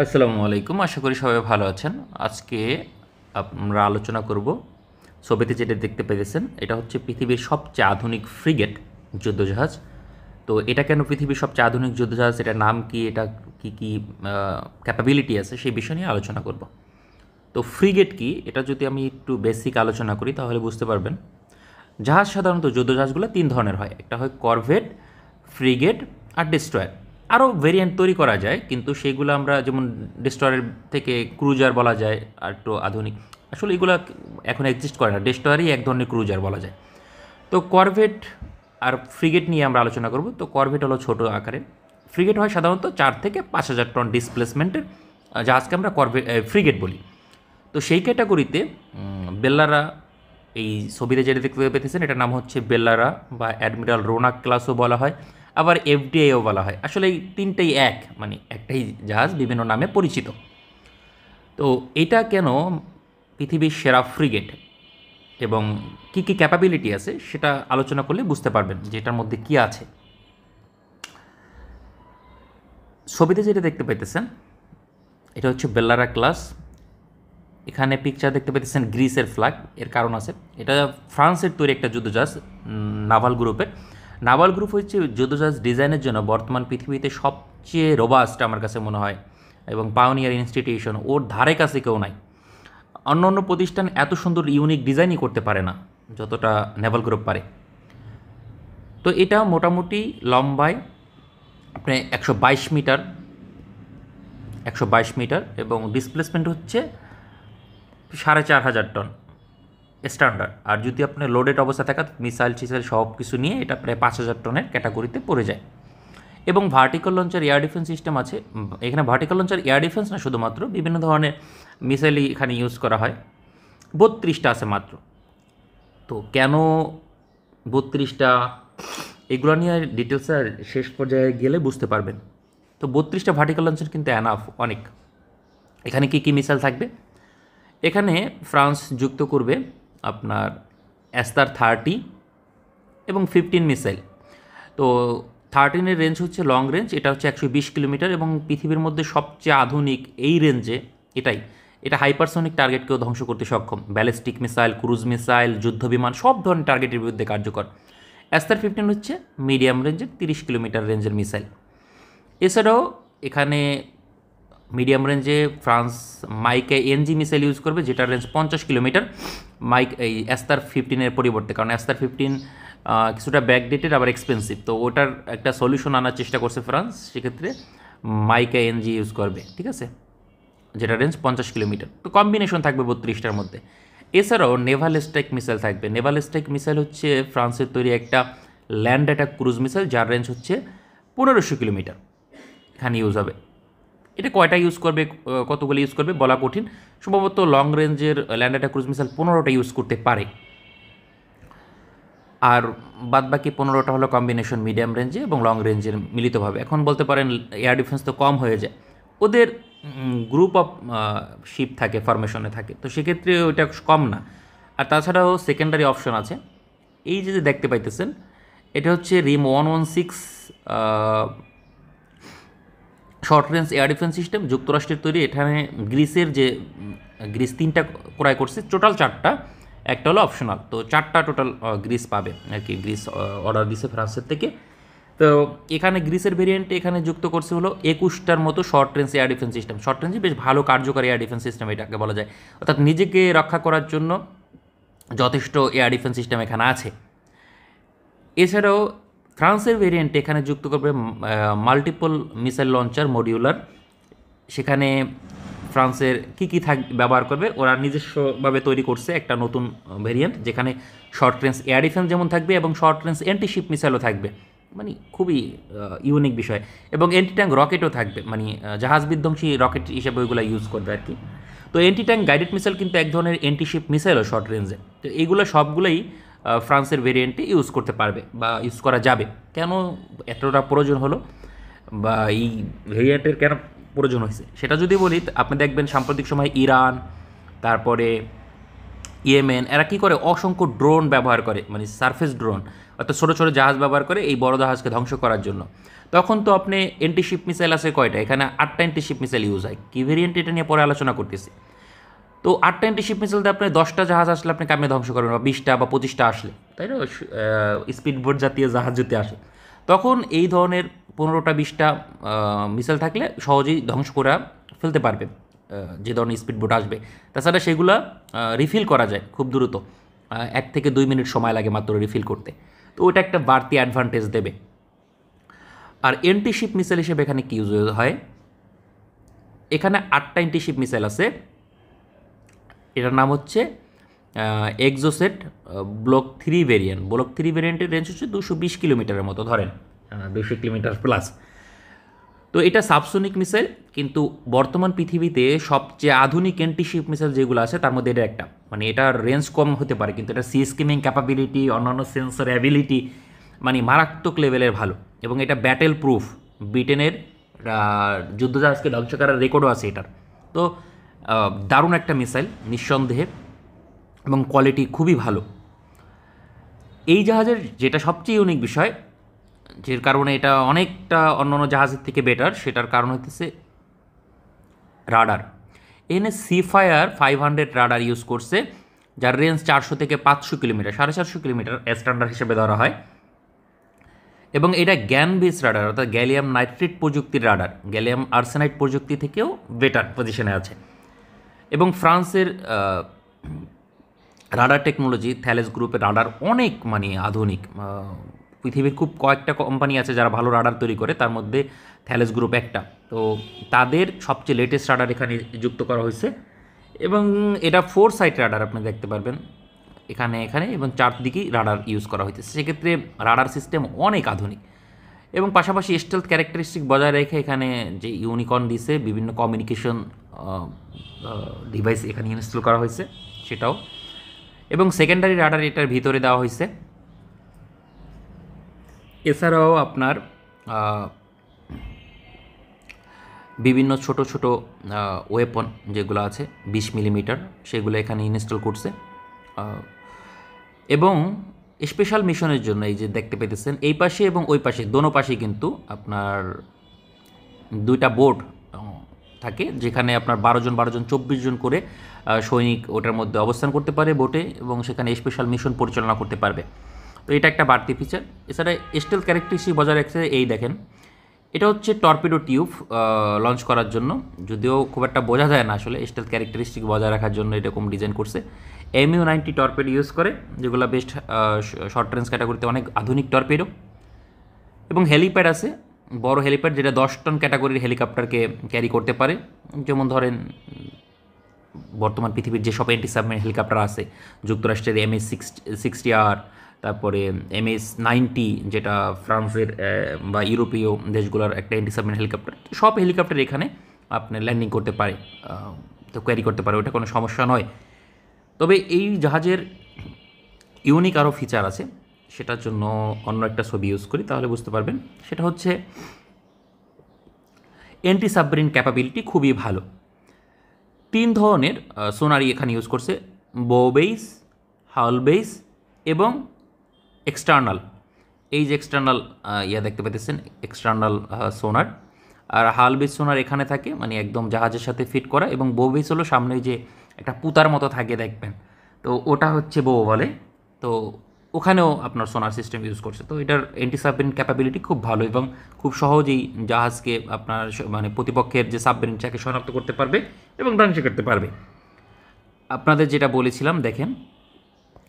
আসসালামু আলাইকুম। আশা করি সবাই ভালো আছেন। আজকে আমরা আলোচনা করব ছবিতে যেটা দেখতে পেয়েছেন, এটা হচ্ছে পৃথিবীর সবচেয়ে আধুনিক ফ্রিগেট যুদ্ধজাহাজ। তো এটা কেন পৃথিবীর সবচেয়ে আধুনিক যুদ্ধজাহাজ, এটার নাম কি, এটা কি ক্যাপাবিলিটি আছে, সেই বিষয় নিয়ে আলোচনা করব। তো ফ্রিগেট কি, এটা যদি আমি একটু বেসিক আলোচনা করি তাহলে বুঝতে পারবেন। জাহাজ সাধারণত যুদ্ধজাহাজগুলো তিন ধরনের হয়, একটা হয় করভেট, ফ্রিগেট আর ডেস্ট্রয়ার। আরও ভেরিয়েন্ট তৈরি করা যায়, কিন্তু সেগুলো আমরা যেমন ডেস্ট্রয়ারের থেকে ক্রুজার বলা যায় আর একটু আধুনিক। আসলে এগুলো এখন এক্সিস্ট করে না, ডেস্ট্রয়ারই এক ধরনের ক্রুজার বলা যায়। তো করভেট আর ফ্রিগেট নিয়ে আমরা আলোচনা করব। তো করভেট হলো ছোট আকারে, ফ্রিগেট হয় সাধারণত 4 থেকে 5,000 টন ডিসপ্লেসমেন্টের জাহাজকে আমরা ফ্রিগেট বলি। তো সেই ক্যাটাগরিতে বেল্লারা, এই ছবিতে যেটা দেখতে পেতেছেন এটার নাম হচ্ছে বেল্লারা বা অ্যাডমিরাল রোনাক ক্লাসও বলা হয়, আবার এফডিআইও বলা হয়। আসলে এই তিনটেই এক, মানে একটাই জাহাজ বিভিন্ন নামে পরিচিত। তো এটা কেন পৃথিবীর সেরা ফ্রিগেট এবং কি কি ক্যাপাবিলিটি আছে সেটা আলোচনা করলে বুঝতে পারবেন যে এটার মধ্যে কি আছে। ছবিতে যেটা দেখতে পাইতেছেন এটা হচ্ছে বেল্লারা ক্লাস। এখানে পিকচার দেখতে পাইতেছেন গ্রিসের ফ্ল্যাগ, এর কারণ আছে। এটা ফ্রান্সের তৈরি একটা যুদ্ধজাহাজ, নাভাল গ্রুপের। নাভাল গ্রুপ হচ্ছে যুদ্ধজাহাজ ডিজাইনের জন্য বর্তমান পৃথিবীতে সবচেয়ে রোবাস্ট আমার কাছে মনে হয়, এবং পাওনিয়ার ইনস্টিটিউশন ওর ধারে কাছে কেউ নাই। অন্য অন্য প্রতিষ্ঠান এত সুন্দর ইউনিক ডিজাইনই করতে পারে না যতটা নেভাল গ্রুপ পারে। তো এটা মোটামুটি লম্বায় আপনি 122 মিটার, 122 মিটার, এবং ডিসপ্লেসমেন্ট হচ্ছে 4,500 টন স্ট্যান্ডার্ড। আর যদি আপনি লোডেড অবস্থা থাকা মিসাইল টিসাইল সব কিছু নিয়ে এটা প্রায় 5,000 টনের ক্যাটাগরিতে পড়ে যায়। এবং vertical launcher air defence system আছে। এখানে ভার্টিক্যাল লঞ্চার এয়ার ডিফেন্স না, শুধুমাত্র বিভিন্ন ধরনের মিসাইলই এখানে ইউজ করা হয়। 32টা আছে মাত্র। তো কেন 32টা, এগুলো নিয়ে ডিটেলস আর শেষ পর্যায়ে গেলে বুঝতে পারবেন। তো 32টা ভার্টিক্যাল লঞ্চার কিন্তু অ্যানাফ, অনেক। এখানে কী কী মিসাইল থাকবে, এখানে ফ্রান্স যুক্ত করবে আপনার অ্যাস্তার 30 এবং 15 মিসাইল। তো 13-এর রেঞ্জ হচ্ছে লং রেঞ্জ, এটা হচ্ছে 120 কিলোমিটার, এবং পৃথিবীর মধ্যে সবচেয়ে আধুনিক এই রেঞ্জে এটাই। এটা হাইপারসনিক টার্গেটকেও ধ্বংস করতে সক্ষম, ব্যালিস্টিক মিসাইল, ক্রুজ মিসাইল, যুদ্ধ বিমান, সব ধরনের টার্গেটের বিরুদ্ধে কার্যকর। অ্যাস্তার 15 হচ্ছে মিডিয়াম রেঞ্জের 30 কিলোমিটার রেঞ্জের মিসাইল। এছাড়াও এখানে মিডিয়াম রেঞ্জে ফ্রান্স মাইকে এনজি মিসাইল ইউজ করবে, যেটার রেঞ্জ 50 কিলোমিটার। এই অ্যাস্তার 15-এর পরিবর্তে, কারণ অ্যাস্তার 15 কিছুটা ব্যাকডেটেড আবার এক্সপেন্সিভ, তো ওটার একটা সলিউশন আনার চেষ্টা করছে ফ্রান্স। সেক্ষেত্রে মাইকা এনজি ইউজ করবে, ঠিক আছে, যেটা রেঞ্জ 50 কিলোমিটার। তো কম্বিনেশন থাকবে 32টার মধ্যে। এছাড়াও নেভাল স্ট্রাইক মিসাইল থাকবে। নেভাল স্ট্রাইক মিসাইল হচ্ছে ফ্রান্সের তৈরি একটা ল্যান্ড অ্যাটাক ক্রুজ মিসাইল, যার রেঞ্জ হচ্ছে 1500 কিলোমিটার, এখানে ইউজ হবে। এটা কয়টা ইউজ করবে, কতগুলো ইউজ করবে বলা কঠিন। সম্ভবত লং রেঞ্জের ল্যান্ড অ্যাটাক ক্রুজ মিসাইল 15টা ইউজ করতে পারে, আর বাদবাকি 15টা হলো কম্বিনেশন মিডিয়াম রেঞ্জে এবং লং রেঞ্জের মিলিতভাবে। এখন বলতে পারেন এয়ার ডিফেন্স তো কম হয়ে যায়, ওদের গ্রুপ অফ শিপ থাকে, ফরমেশনে থাকে, তো সেক্ষেত্রে ওইটা কম না। আর তাছাড়াও সেকেন্ডারি অপশন আছে। এই যে দেখতে পাইতেছেন এটা হচ্ছে রিম 116 short range air defence system, যুক্তরাষ্ট্রের তৈরি। এখানে গ্রিসের যে গ্রিস 3টা ক্রয় করছে, টোটাল 4টা, একটা হলো অপশনাল। তো 4টা টোটাল গ্রিস পাবে আর কি, গ্রিস অর্ডার দিছে ফ্রান্সের থেকে। তো এখানে গ্রিসের ভেরিয়েন্টে এখানে যুক্ত করছে হলো 21টার মতো short range air defence system. Short রেঞ্জে বেশ ভালো কার্যকরী এয়ার ডিফেন্স সিস্টেম এটাকে বলা যায়, অর্থাৎ নিজেকে রক্ষা করার জন্য যথেষ্ট এয়ার ডিফেন্স সিস্টেম এখানে আছে। এছাড়াও ফ্রান্সের ভেরিয়েন্টে এখানে যুক্ত করবে মাল্টিপল মিসাইল লঞ্চার মডিউলার। সেখানে ফ্রান্সের কী কী ব্যবহার করবে, ওরা নিজস্বভাবে তৈরি করছে একটা নতুন ভেরিয়েন্ট, যেখানে শর্ট রেঞ্জ এয়ার ডিফেন্স যেমন থাকবে এবং শর্ট রেঞ্জ অ্যান্টিশিপ মিসাইলও থাকবে, মানে খুবই ইউনিক বিষয়। এবং অ্যান্টি ট্যাঙ্ক রকেটও থাকবে, মানে জাহাজ বিধ্বংসী রকেট হিসেবে ওইগুলো ইউজ করবে আর কি। তো অ্যান্টি ট্যাঙ্ক গাইডেড মিসাইল কিন্তু এক ধরনের অ্যান্টিশিপ মিসাইলও শর্ট রেঞ্জে। তো এইগুলো সবগুলোই ফ্রান্সের ভেরিয়েন্টে ইউজ করতে পারবে বা ইউজ করা যাবে। কেন এতটা প্রয়োজন হলো বা এই ভেরিয়েন্টের কেন প্রয়োজন হয়েছে সেটা যদি বলি, আপনি দেখবেন সাম্প্রতিক সময় ইরান, তারপরে ইয়েমেন, এরা কী করে অসংখ্য ড্রোন ব্যবহার করে, মানে সারফেস ড্রোন, অর্থাৎ ছোটো ছোটো জাহাজ ব্যবহার করে এই বড় জাহাজকে ধ্বংস করার জন্য। তখন তো আপনি এন্টিশিপ মিসাইল আছে কয়টা, এখানে 8টা এন্টিশিপ মিসাইল ইউজ হয়। কি ভেরিয়েন্ট এটা নিয়ে পরে আলোচনা করতেছি। তো 8টা এন্টিশিপ মিসাইল দিয়ে আপনি 10টা জাহাজ আসলে আপনি কামে ধ্বংস করবেন, বা 20টা বা 25টা আসলে, তাই না, স্পিডবোট জাতীয় জাহাজ যদি আসে, তখন এই ধরনের 15টা 20টা মিসাইল থাকলে সহজেই ধ্বংস করে ফেলতে পারবে যে ধরনের স্পিডবোট আসবে। তাছাড়া সেগুলো রিফিল করা যায় খুব দ্রুত, 1 থেকে 2 মিনিট সময় লাগে মাত্র রিফিল করতে। তো ওটা একটা বাড়তি অ্যাডভান্টেজ দেবে। আর এন্টিশিপ মিসাইল হিসেবে এখানে কি ইউজ হয়, এখানে 8টা এন্টিশিপ মিসাইল আছে। এটার নাম হচ্ছে এক্সোসেট ব্লক 3 ভেরিয়েন্ট। ব্লক 3 ভেরিয়েন্টের রেঞ্জ হচ্ছে 220 কিলোমিটারের মতো, ধরেন 200 কিলোমিটার প্লাস। তো এটা সাবসোনিক মিসাইল, কিন্তু বর্তমান পৃথিবীতে সবচেয়ে আধুনিক এন্টিশিপ মিসাইল যেগুলো আছে তার মধ্যে এটা একটা। মানে এটার রেঞ্জ কম হতে পারে, কিন্তু এটা সি স্কিমিং ক্যাপাবিলিটি, অন্যান্য সেন্সর অ্যাবিলিটি মানে মারাত্মক লেভেলের ভালো। এবং এটা ব্যাটেল প্রুফ, ব্রিটেনের যুদ্ধজাহাজকে ধ্বংস করার রেকর্ডও আছে এটার। তো দারুণ একটা মিসাইল নিঃসন্দেহে, এবং কোয়ালিটি খুবই ভালো। এই জাহাজের যেটা সবচেয়ে ইউনিক বিষয়, যে কারণে এটা অনেকটা অন্যান্য জাহাজের থেকে বেটার, সেটার কারণ হচ্ছে রাডার। এখানে সিফায়ার 500 রাডার ইউজ করছে, যার রেঞ্জ 400 থেকে 500 কিলোমিটার, 450 কিলোমিটার স্ট্যান্ডার্ড হিসেবে ধরা হয়। এবং এটা গ্যান বেস রাডার, অর্থাৎ গ্যালিয়াম নাইট্রেট প্রযুক্তির রাডার, গ্যালিয়াম আর্সেনাইট প্রযুক্তি থেকেও বেটার পজিশনে আছে। এবং ফ্রান্সের রাডার টেকনোলজি, থ্যালেস গ্রুপের রাডার অনেক মানে আধুনিক। পৃথিবীর খুব কয়েকটা কোম্পানি আছে যারা ভালো রাডার তৈরি করে, তার মধ্যে থ্যালেস গ্রুপ একটা। তো তাদের সবচেয়ে লেটেস্ট রাডার এখানে যুক্ত করা হয়েছে। এবং এটা 4 সাইড রাডার আপনি দেখতে পারবেন এখানে এখানে, এবং 4 দিকেই রাডার ইউজ করা হয়েছে। সেক্ষেত্রে রাডার সিস্টেম অনেক আধুনিক। এবং পাশাপাশি স্টেলথ ক্যারেক্টারিস্টিক বজায় রেখে এখানে যে ইউনিকর্ন দিছে, বিভিন্ন কমিউনিকেশন ডিভাইস এখানে ইনস্টল করা হয়েছে সেটাও। এবং সেকেন্ডারি রাডার এটার ভিতরে দেওয়া হয়েছে। এছাড়াও আপনার বিভিন্ন ছোট ছোট ওয়েপন যেগুলো আছে 20 মিলিমিটার, সেগুলো এখানে ইনস্টল করছে। এবং স্পেশাল মিশনের জন্য এই যে দেখতে পেতেছেন এই পাশে এবং ওই পাশে, দোনো পাশেই কিন্তু আপনার 2টা বোর্ড থাকে, যেখানে আপনার 12 জন 24 জন করে সৈনিক ওটার মধ্যে অবস্থান করতে পারে বোটে, এবং সেখানে স্পেশাল মিশন পরিচালনা করতে পারবে। তো এটা একটা বাড়তি ফিচার। এছাড়া স্টেল ক্যারেক্টারিস্টিক বজায় রাখছে, এই দেখেন এটা হচ্ছে টর্পিডো টিউব লঞ্চ করার জন্য, যদিও খুব একটা বোঝা যায় না আসলে। স্টেল ক্যারেক্টারিস্টিক বজায় রাখার জন্য এরকম ডিজাইন করছে। MU-90 টর্পেডো ইউজ করে, যেগুলো বেস্ট শর্ট রেঞ্জ ক্যাটাগরিতে অনেক আধুনিক টর্পেডো। এবং হেলিপ্যাড আছে, বড় হেলিপ্যাড, যেটা 10 টন ক্যাটাগরির হেলিকপ্টারকে ক্যারি করতে পারে। যেমন ধরেন বর্তমান পৃথিবীর যেসব অ্যান্টি সাবমেরিন হেলিকপ্টার আছে, যুক্তরাষ্ট্রের MS-60R, তারপরে MS-90 যেটা ফ্রান্সের বা ইউরোপীয় দেশগুলোর একটা অ্যান্টি সাবমেরিন হেলিকপ্টার, সব হেলিকপ্টার এখানে আপনার ল্যান্ডিং করতে পারে, তো ক্যারি করতে পারে, ওটা কোনো সমস্যা নয়। তবে এই জাহাজের ইউনিক আরও ফিচার আছে, সেটার জন্য অন্য একটা ছবি ইউজ করি তাহলে বুঝতে পারবেন। সেটা হচ্ছে অ্যান্টি সাবমেরিন ক্যাপাবিলিটি খুবই ভালো। 3 ধরনের সোনারি এখানে ইউজ করছে, বো বেস, হাল বেস এবং এক্সটার্নাল। এই যে এক্সটার্নাল দেখতে পেতেছেন, এক্সটার্নাল সোনার। আর হাল বেস সোনার এখানে থাকে, মানে একদম জাহাজের সাথে ফিট করা। এবং বো বেস হলো সামনে যে একটা পুতার মতো থাকে দেখবেন, তো ওটা হচ্ছে বো বলে। তো ওখানেও আপনার সোনার সিস্টেম ইউজ করছে। তো এটার অ্যান্টি সাবমেরিন ক্যাপাবিলিটি খুব ভালো, এবং খুব সহজেই জাহাজকে আপনার মানে প্রতিপক্ষের যে সাবমেরিনটাকে শনাক্ত করতে পারবে এবং ধ্বংস করতে পারবে। আপনাদের যেটা বলেছিলাম দেখেন,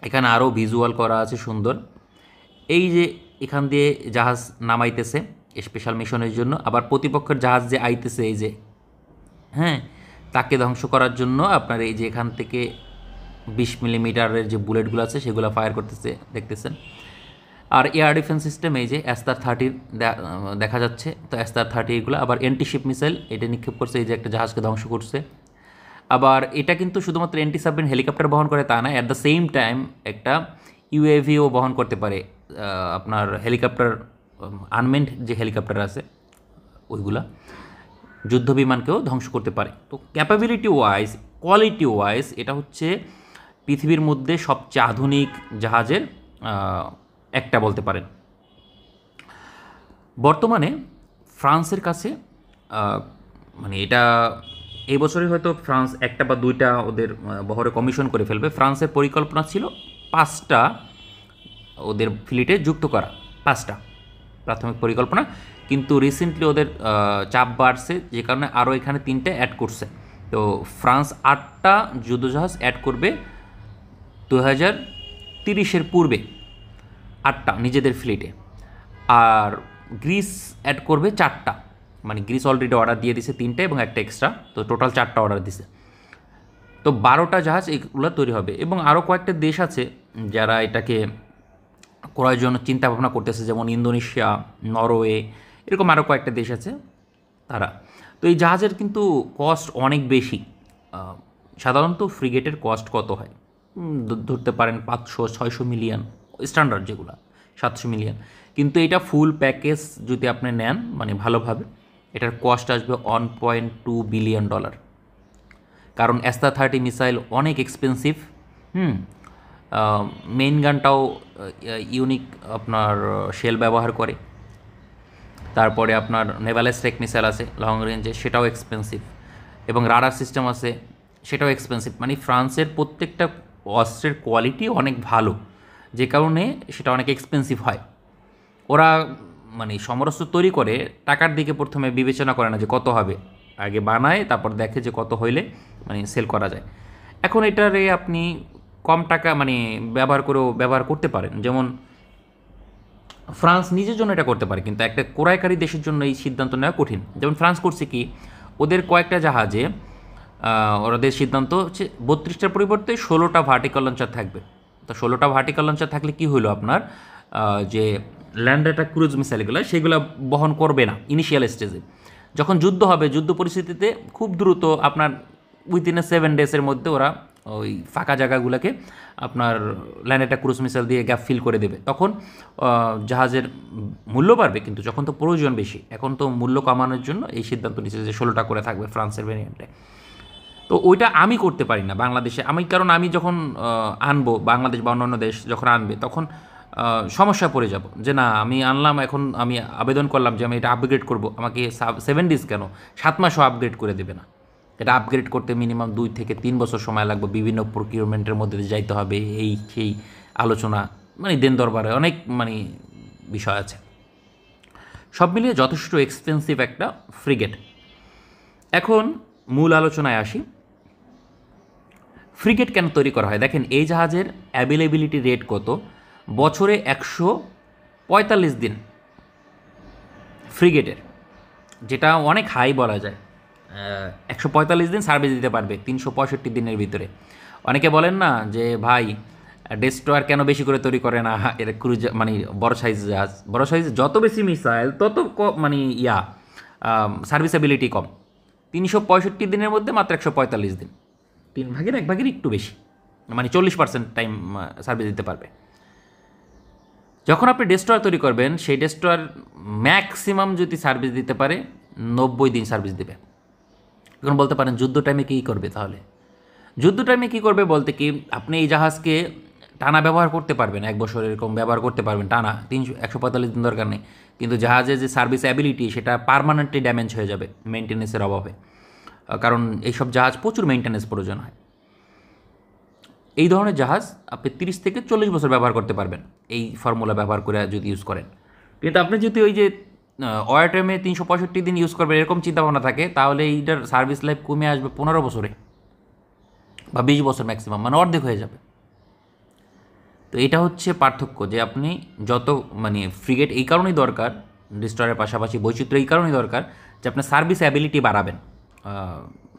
এখানে আরও ভিজুয়াল করা আছে সুন্দর। এই যে এখান দিয়ে জাহাজ নামাইতেছে স্পেশাল মিশনের জন্য, আবার প্রতিপক্ষের জাহাজ যে আইতেছে এই যে, হ্যাঁ, তাকে ধ্বংস করার জন্য আপনার এই যে এখান থেকে 20 মিলিমিটারের যে বুলেটগুলো আছে সেগুলো ফায়ার করতেছে দেখতেছেন। আর এয়ার ডিফেন্স সিস্টেম এই যে S-30 দেখা যাচ্ছে, তো S-30 এগুলো আবার অ্যান্টিশিপ মিসাইল এটা নিক্ষেপ করছে, এই যে একটা জাহাজকে ধ্বংস করছে। আবার এটা কিন্তু শুধুমাত্র অ্যান্টি সাবমেরিন হেলিকপ্টার বহন করে তা না, অ্যাট দ্য সেম টাইম একটা UAVও বহন করতে পারে। আপনার হেলিকপ্টার, আনমেন্ড যে হেলিকপ্টার আছে ওইগুলা, যুদ্ধ বিমানকেও ধ্বংস করতে পারে। তো ক্যাপাবিলিটি ওয়াইজ, কোয়ালিটি ওয়াইজ এটা হচ্ছে পৃথিবীর মধ্যে সবচেয়ে আধুনিক জাহাজের একটা বলতে পারেন। বর্তমানে ফ্রান্সের কাছে মানে এটা এই বছরই হয়তো ফ্রান্স একটা বা দুইটা ওদের বহরে কমিশন করে ফেলবে। ফ্রান্সের পরিকল্পনা ছিল 5টা ওদের ফ্লিটে যুক্ত করা, 5টা প্রাথমিক পরিকল্পনা, কিন্তু রিসেন্টলি ওদের চাপ বাড়ছে, যে কারণে আরও এখানে 3টে অ্যাড করছে। তো ফ্রান্স 8টা যুদ্ধজাহাজ অ্যাড করবে 2030-এর পূর্বে, 8টা নিজেদের ফ্লিটে। আর গ্রিস অ্যাড করবে 4টা, মানে গ্রিস অলরেডি অর্ডার দিয়ে দিছে 3টে এবং একটা এক্সট্রা, তো টোটাল 4টা অর্ডার দিছে। তো 12টা জাহাজ এগুলো তৈরি হবে। এবং আরও কয়েকটা দেশ আছে যারা এটাকে করার জন্য চিন্তা ভাবনা করতেছে, যেমন ইন্দোনেশিয়া, নরওয়ে, এরকম আরও কয়েকটা দেশ আছে তারা। তো এই জাহাজের কিন্তু কস্ট অনেক বেশি। সাধারণত ফ্রিগেটের কস্ট কত হয় ধরতে পারেন 500-600 মিলিয়ন, স্ট্যান্ডার্ড যেগুলো 700 মিলিয়ন। কিন্তু এটা ফুল প্যাকেজ যদি আপনি নেন মানে ভালোভাবে, এটার কস্ট আসবে $1.2 বিলিয়ন। কারণ অ্যাস্তা-30 মিসাইল অনেক এক্সপেন্সিভ। মেইন গানটাও ইউনিক আপনার শেল ব্যবহার করে। তারপরে আপনার নেভাল স্ট্রাইক মিসাইল আছে লং রেঞ্জে, সেটাও এক্সপেন্সিভ। এবং রাডার সিস্টেম আছে, সেটাও এক্সপেন্সিভ। মানে ফ্রান্সের প্রত্যেকটা অস্ত্রের কোয়ালিটি অনেক ভালো, যে কারণে সেটা অনেক এক্সপেন্সিভ হয়। ওরা মানে সমরস্ত্র তৈরি করে টাকার দিকে প্রথমে বিবেচনা করে না যে কত হবে, আগে বানায় তারপর দেখে যে কত হইলে মানে সেল করা যায়। এখন এটারে আপনি কম টাকা মানে ব্যবহার করতে পারেন, যেমন ফ্রান্স নিজের জন্য এটা করতে পারে, কিন্তু একটা ক্রয়কারী দেশের জন্য এই সিদ্ধান্ত নেওয়া কঠিন। যেমন ফ্রান্স করছে কি, ওদের কয়েকটা জাহাজে ওদের সিদ্ধান্ত হচ্ছে 32টার পরিবর্তে 16টা ভার্টিক্যাল লঞ্চার থাকবে। তো 16টা ভার্টিক্যাল লঞ্চার থাকলে কি হলো, আপনার যে ল্যান্ড অ্যাটাক ক্রুজ মিসাইলগুলো সেগুলো বহন করবে না ইনিশিয়াল স্টেজে। যখন যুদ্ধ হবে, যুদ্ধ পরিস্থিতিতে খুব দ্রুত আপনার উইদিন 7 ডেজের মধ্যে ওরা ওই ফাঁকা জায়গাগুলোকে আপনার ল্যান্ড অ্যাটাক ক্রুজ মিসাইল দিয়ে গ্যাপ ফিল করে দেবে। তখন জাহাজের মূল্য বাড়বে, কিন্তু যখন তো প্রয়োজন বেশি, এখন তো মূল্য কমানোর জন্য এই সিদ্ধান্ত নিচ্ছে যে 16টা করে থাকবে ফ্রান্সের ভেরিয়েন্টে। তো ওইটা আমি করতে পারি না বাংলাদেশে, কারণ আমি যখন আনবো, বাংলাদেশ বা অন্যান্য দেশ যখন আনবে, তখন সমস্যা পড়ে যাব যে না আমি আনলাম, এখন আমি আবেদন করলাম যে আমি এটা আপগ্রেড করব, আমাকে 7 ডেজ কেন 7 মাসও আপগ্রেড করে দেবে না। এটা আপগ্রেড করতে মিনিমাম 2 থেকে 3 বছর সময় লাগবে, বিভিন্ন প্রকিউরমেন্টের মধ্যে দিয়ে যাইতে হবে, এই সেই আলোচনা, মানে দেন দরবারে অনেক মানে বিষয় আছে। সব মিলিয়ে যথেষ্ট এক্সপেন্সিভ একটা ফ্রিগেট। এখন মূল আলোচনায় আসি, ফ্রিগেট কেন তৈরি করা হয়। দেখেন এই জাহাজের অ্যাভেলেবিলিটি রেট কত, বছরে 145 দিন ফ্রিগেটের, যেটা অনেক হাই বলা যায়। 145 দিন সার্ভিস দিতে পারবে 365 দিনের ভিতরে। অনেকে বলেন না যে ভাই ডেস্ট্রয়ার কেন বেশি করে তৈরি করে না, এর ক্রুজ মানে বড় সাইজ জাহাজ, বড় সাইজ যত বেশি মিসাইল তত মানে সার্ভিসেবিলিটি কম। 365 দিনের মধ্যে মাত্র 145 দিন, 1/3 একটু বেশি, মানে 40% টাইম সার্ভিস দিতে পারবে। যখন আপনি ডেস্ট্রয়ার তৈরি করবেন, সেই ডেস্ট্রয়ার ম্যাক্সিমাম যদি সার্ভিস দিতে পারে 90 দিন সার্ভিস দেবে। এখন বলতে পারেন যুদ্ধ টাইমে কী করবে, তাহলে যুদ্ধ টাইমে কী করবে বলতে কি, আপনি এই জাহাজকে টানা ব্যবহার করতে পারবেন, 1 বছর এরকম ব্যবহার করতে পারবেন টানা, 145 দিন দরকার নেই। কিন্তু জাহাজের যে সার্ভিস অ্যাবিলিটি সেটা পার্মানেন্টলি ড্যামেজ হয়ে যাবে মেনটেন্যান্সের অভাবে, কারণ এইসব জাহাজ প্রচুর মেনটেন্যান্স প্রয়োজন হয়। এই ধরনের জাহাজ আপনি 30 থেকে 40 বছর ব্যবহার করতে পারবেন এই ফর্মুলা ব্যবহার করে যদি ইউজ করেন। কিন্তু আপনি যদি ওই যে ওয়ার টাইমে 365 দিন ইউজ করবেন এরকম চিন্তাভাবনা থাকে, তাহলে এইটার সার্ভিস লাইফ কমে আসবে 15 বছরে বা 20 বছর ম্যাক্সিমাম, মানে অর্ধেক হয়ে যাবে। তো এটা হচ্ছে পার্থক্য, যে আপনি যত মানে ফ্রিগেট এই কারণেই দরকার, ডিস্ট্রয়ারের পাশাপাশি বৈচিত্র্য এই কারণেই দরকার যে আপনার সার্ভিস অ্যাবিলিটি বাড়াবেন,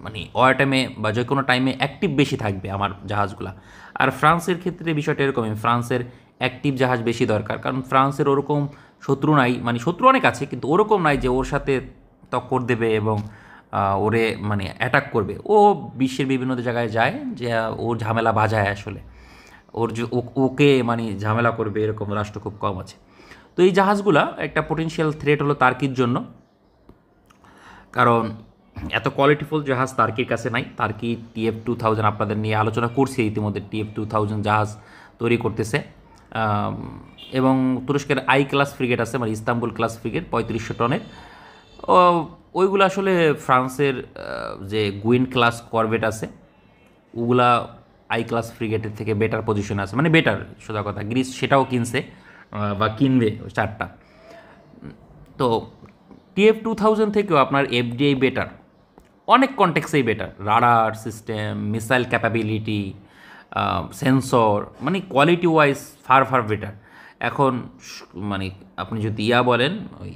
মানে ওয়ার টাইমে বা যে কোনো টাইমে অ্যাক্টিভ বেশি থাকবে আমার জাহাজগুলো। আর ফ্রান্সের ক্ষেত্রে বিষয়টা এরকমই, ফ্রান্সের অ্যাক্টিভ জাহাজ বেশি দরকার, কারণ ফ্রান্সের ওরকম শত্রু নাই, মানে শত্রু অনেক আছে কিন্তু ওরকম নাই যে ওর সাথে টক্কর দেবে এবং ওরে মানে অ্যাটাক করবে। ও বিশ্বের বিভিন্ন জায়গায় যায় যে ওর ঝামেলা বাজায়, আসলে ওর যে ওকে মানে ঝামেলা করবে এরকম রাষ্ট্র খুব কম আছে। তো এই জাহাজগুলা একটা পোটেনশিয়াল থ্রেট হলো তার্কির জন্য, কারণ এত কোয়ালিটিফুল জাহাজ তার্কির কাছে নাই। তার্কি TF-2000 আপনাদের নিয়ে আলোচনা করছি ইতিমধ্যে, TF-2000 জাহাজ তৈরি করতেছে। এবং তুরস্কের আই ক্লাস ফ্রিগেট আছে, মানে ইস্তাম্বুল ক্লাস ফ্রিগেট 3500 টনের। ওইগুলো আসলে ফ্রান্সের যে গুইন ক্লাস করভেট আছে ওগুলা আই ক্লাস ফ্রিগেটের থেকে বেটার পজিশনে আছে, মানে বেটার সোজা কথা। গ্রিস সেটাও কিনছে বা কিনবে ওই 4টা। তো TF-2000 থেকেও আপনার FDI বেটার, অনেক কনটেক্সেই better. Radar system, missile capability, sensor, মানে quality wise far far better. এখন মানে আপনি যদি বলেন, ওই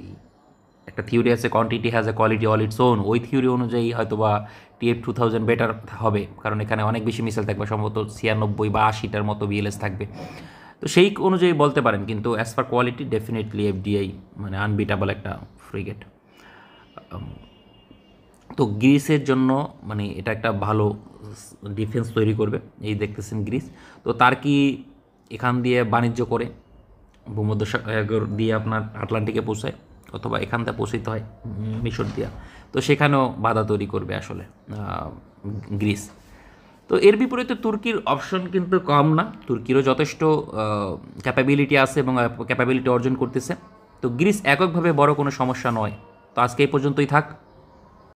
একটা থিওরি আছে quantity has a quality all its own, ওই থিওরি অনুযায়ী হয়তো বা TF-2000 বেটার হবে, কারণ এখানে অনেক বেশি মিসাইল থাকবে, সম্ভবত 96 বা 80টার মতো বিএলএস থাকবে। তো সেই অনুযায়ী বলতে পারেন, কিন্তু as per quality definitely FDI মানে আনবিটেবল একটা ফ্রিগেট। তো গ্রিসের জন্য মানে এটা একটা ভালো ডিফেন্স তৈরি করবে, এই দেখতেছেন গ্রিস। তো তার কি এখান দিয়ে বাণিজ্য করে ভূমধ্যসাগর দিয়ে আপনার আটলান্টিকে পৌঁছায়, অথবা এখান থেকে পৌঁছাইতে হয় মিশর দিয়া, তো সেখানেও বাধা তৈরি করবে আসলে গ্রিস। তো এর বিপরীতে তুর্কির অপশন কিন্তু কম না, তুর্কিরও যথেষ্ট ক্যাপাবিলিটি আছে এবং ক্যাপাবিলিটি অর্জন করতেছে। তো গ্রিস এককভাবে বড় কোনো সমস্যা নয়। তো আজকে এই পর্যন্তই থাক।